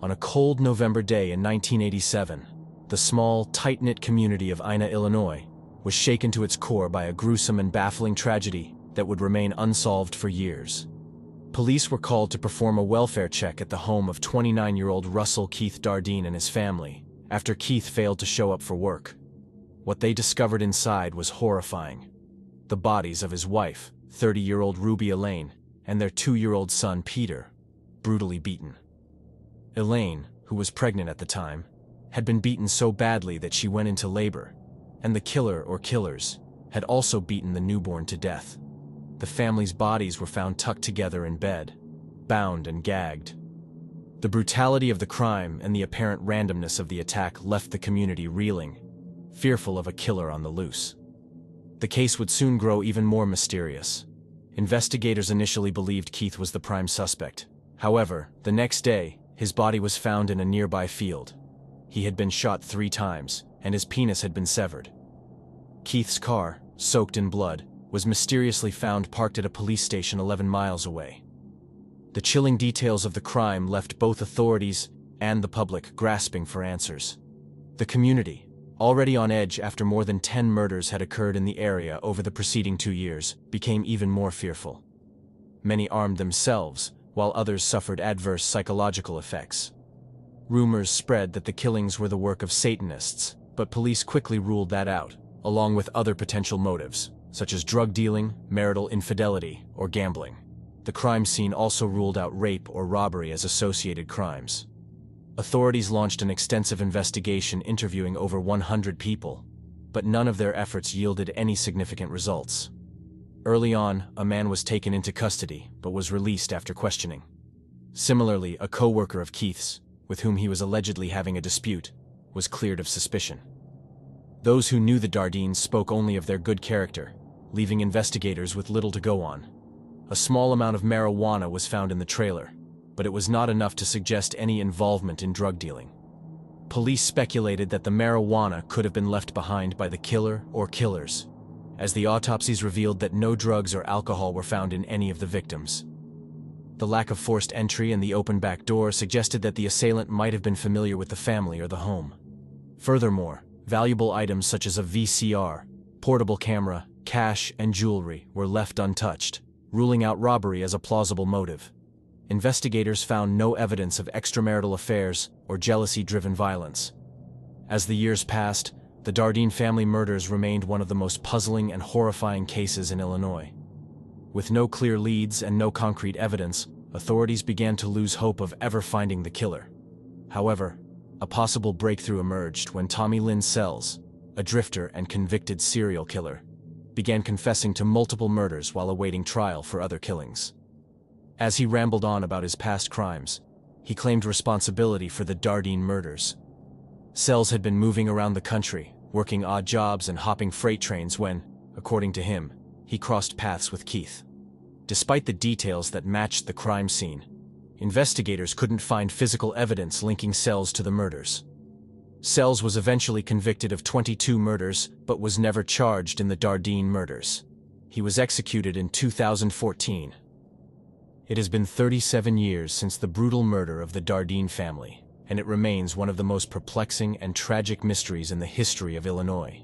On a cold November day in 1987, the small, tight-knit community of Ina, Illinois, was shaken to its core by a gruesome and baffling tragedy that would remain unsolved for years. Police were called to perform a welfare check at the home of 29-year-old Russell Keith Dardeen and his family, after Keith failed to show up for work. What they discovered inside was horrifying. The bodies of his wife, 30-year-old Ruby Elaine, and their 2-year-old son, Peter, brutally beaten. Elaine, who was pregnant at the time, had been beaten so badly that she went into labor, and the killer or killers had also beaten the newborn to death. The family's bodies were found tucked together in bed, bound and gagged. The brutality of the crime and the apparent randomness of the attack left the community reeling, fearful of a killer on the loose. The case would soon grow even more mysterious. Investigators initially believed Keith was the prime suspect. However, the next day, his body was found in a nearby field. He had been shot 3 times, and his penis had been severed. Keith's car, soaked in blood, was mysteriously found parked at a police station 11 miles away. The chilling details of the crime left both authorities and the public grasping for answers. The community, already on edge after more than 10 murders had occurred in the area over the preceding 2 years, became even more fearful. Many armed themselves, while others suffered adverse psychological effects. Rumors spread that the killings were the work of Satanists, but police quickly ruled that out, along with other potential motives, such as drug dealing, marital infidelity, or gambling. The crime scene also ruled out rape or robbery as associated crimes. Authorities launched an extensive investigation interviewing over 100 people, but none of their efforts yielded any significant results. Early on, a man was taken into custody, but was released after questioning. Similarly, a co-worker of Keith's, with whom he was allegedly having a dispute, was cleared of suspicion. Those who knew the Dardeens spoke only of their good character, leaving investigators with little to go on. A small amount of marijuana was found in the trailer, but it was not enough to suggest any involvement in drug dealing. Police speculated that the marijuana could have been left behind by the killer or killers, as the autopsies revealed that no drugs or alcohol were found in any of the victims. The lack of forced entry and the open back door suggested that the assailant might have been familiar with the family or the home. Furthermore, valuable items such as a VCR, portable camera, cash, and jewelry were left untouched, ruling out robbery as a plausible motive. Investigators found no evidence of extramarital affairs or jealousy-driven violence. As the years passed, the Dardeen family murders remained one of the most puzzling and horrifying cases in Illinois. With no clear leads and no concrete evidence, authorities began to lose hope of ever finding the killer. However, a possible breakthrough emerged when Tommy Lynn Sells, a drifter and convicted serial killer, began confessing to multiple murders while awaiting trial for other killings. As he rambled on about his past crimes, he claimed responsibility for the Dardeen murders. Sells had been moving around the country, working odd jobs and hopping freight trains when, according to him, he crossed paths with Keith. Despite the details that matched the crime scene, investigators couldn't find physical evidence linking Sells to the murders. Sells was eventually convicted of 22 murders but was never charged in the Dardeen murders. He was executed in 2014. It has been 37 years since the brutal murder of the Dardeen family, and it remains one of the most perplexing and tragic mysteries in the history of Illinois.